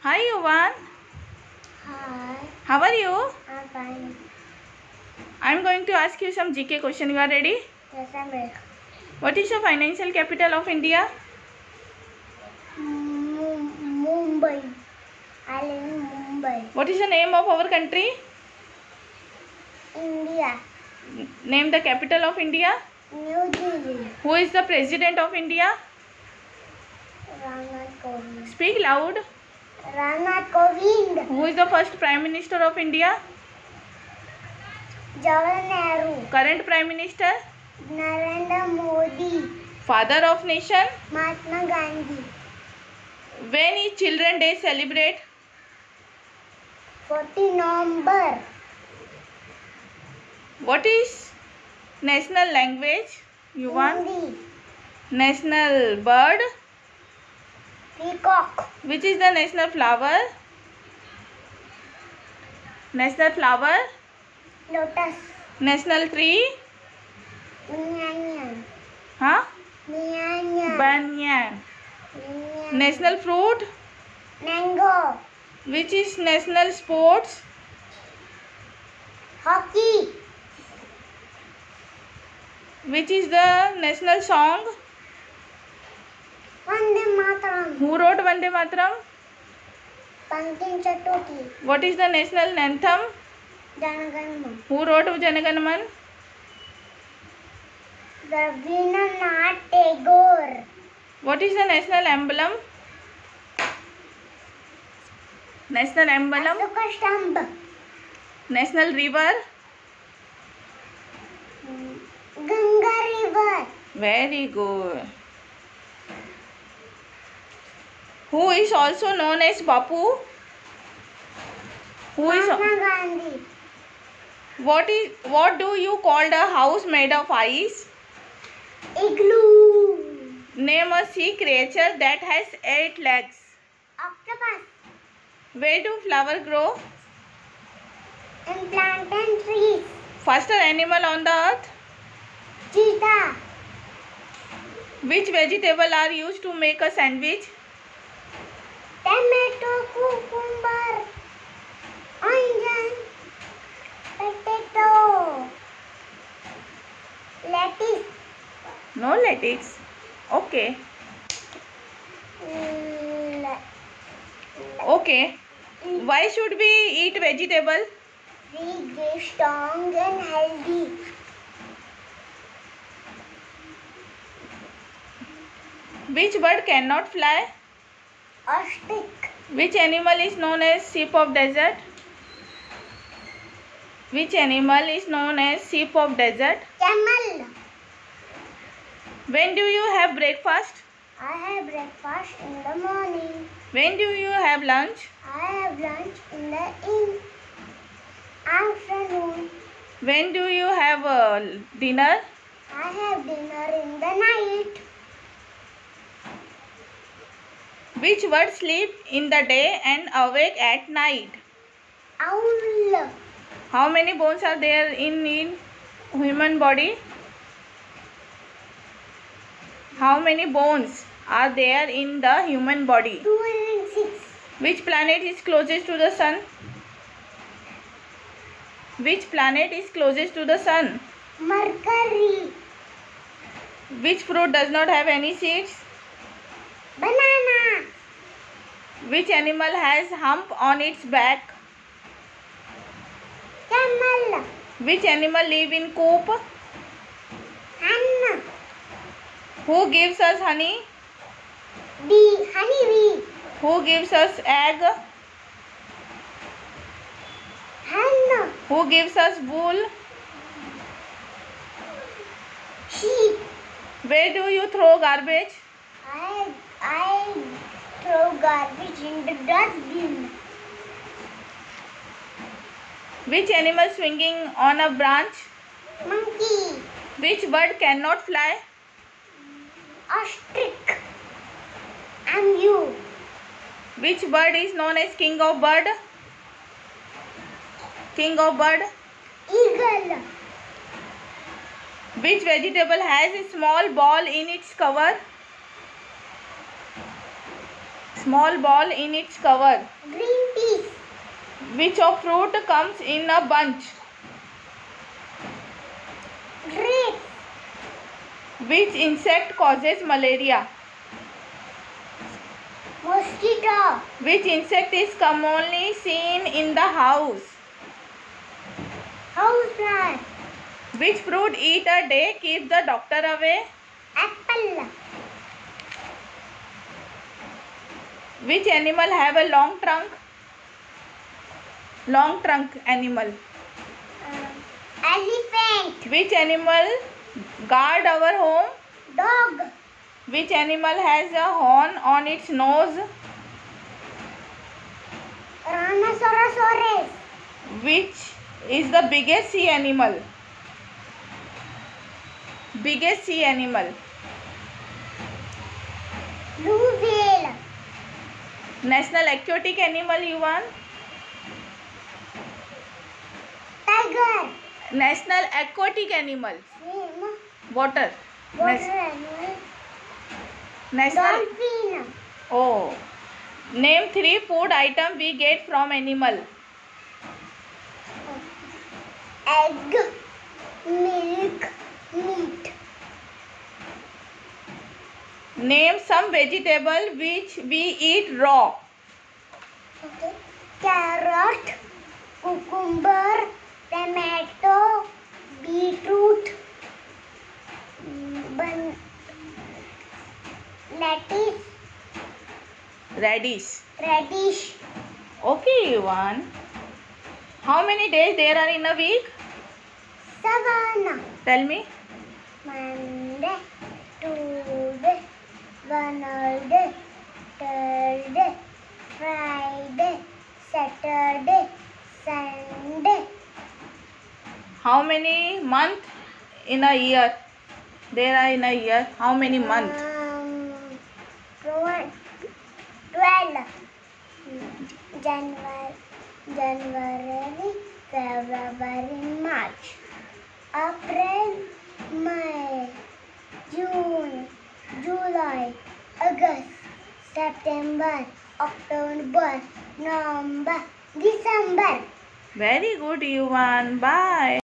Hi, Yovan. Hi, How are you? I'm fine. I'm going to ask you some GK question. You are ready? Yes, I'm ready. What is the financial capital of India? Mumbai. I live in Mumbai, What is the name of our country? India. Name the capital of India. New Delhi. Who is the president of India? Ramnath Kovind. Speak loud. Ramnath Kovind. Who is the first prime minister of India? Jawaharlal Nehru. Current prime minister? Narendra Modi. Father of nation? Mahatma Gandhi. When is Children Day celebrate? 14 November. What is national language? You want Hindi. national bird? Peacock. Which is the national flower? National flower? Lotus. National tree? Banyan. Huh? Banyan. Banyan. Banyan. National fruit? Mango. Which is national sports? Hockey. Which is the national song? Vande Mataram. Who wrote Vande Mataram? Bankim Chatterjee. What is the national anthem? Jana Gana Mana. Who wrote Jana Gana Mana? Rabindranath Tagore. What is the national emblem? National emblem? Ashoka Stamp. National river? Ganga River. Very good. Who is also known as Bapu? Who is Mahatma Gandhi. what do you call a house made of ice? Igloo. Name a sea creature that has 8 legs. Octopus. Where do flowers grow? And plantain trees. Fastest animal on the earth? Cheetah. Which vegetable are used to make a sandwich? Tomato. Cucumber. Onion. Potato. Lettuce. No lettuce. Okay. Okay. Why should we eat vegetable? We get strong and healthy. Which bird cannot fly? Ostrich. Which animal is known as sheep of desert? Which animal is known as sheep of desert? Camel. When do you have breakfast? I have breakfast in the morning. When do you have lunch? I have lunch in the afternoon. When do you have dinner? I have dinner in the night. Which bird sleep in the day and awake at night? Owl. How many bones are there in human body? How many bones are there in the human body? 206. Which planet is closest to the sun? Which planet is closest to the sun? Mercury. Which fruit does not have any seeds? Banana. Which animal has hump on its back? Camel. Which animal live in coop? Hen. Who gives us honey? Bee. Honey bee. Who gives us egg? Hen. Who gives us wool? Sheep. Where do you throw garbage? I throw garbage in the dustbin. Which animal swinging on a branch? Monkey. Which bird cannot fly? Ostrich. And you. Which bird is known as king of bird? King of bird. Eagle. Which vegetable has a small ball in its cover? Small ball in its cover. Green peas. Which of fruit comes in a bunch? Grapes. Which insect causes malaria? Mosquito. Which insect is commonly seen in the house? House plant. Which fruit eat a day keeps the doctor away? Apple. Which animal have a long trunk? Long trunk animal. Elephant. Which animal guard our home? Dog. Which animal has a horn on its nose? Rhinoceros. Which is the biggest sea animal? Biggest sea animal. Blue whale. National aquatic animal you want? Tiger. National aquatic animal. Water. Water animal. National. Dolphin. Oh. Name 3 food items we get from animal. Egg. Milk. Meat. Name some vegetable which we eat raw. Okay. Carrot. Cucumber. Tomato. Beetroot. Lettuce. Radish. Okay, Yuvan. How many days there are in a week? 7. Tell me. Monday, Tuesday, Wednesday, Thursday, Friday, Saturday, Sunday. How many months in a year? There are in a year. How many months? 12. January, February, March, April, May, June, July, August, September, October, November, December. Very good, Yuvan. Bye.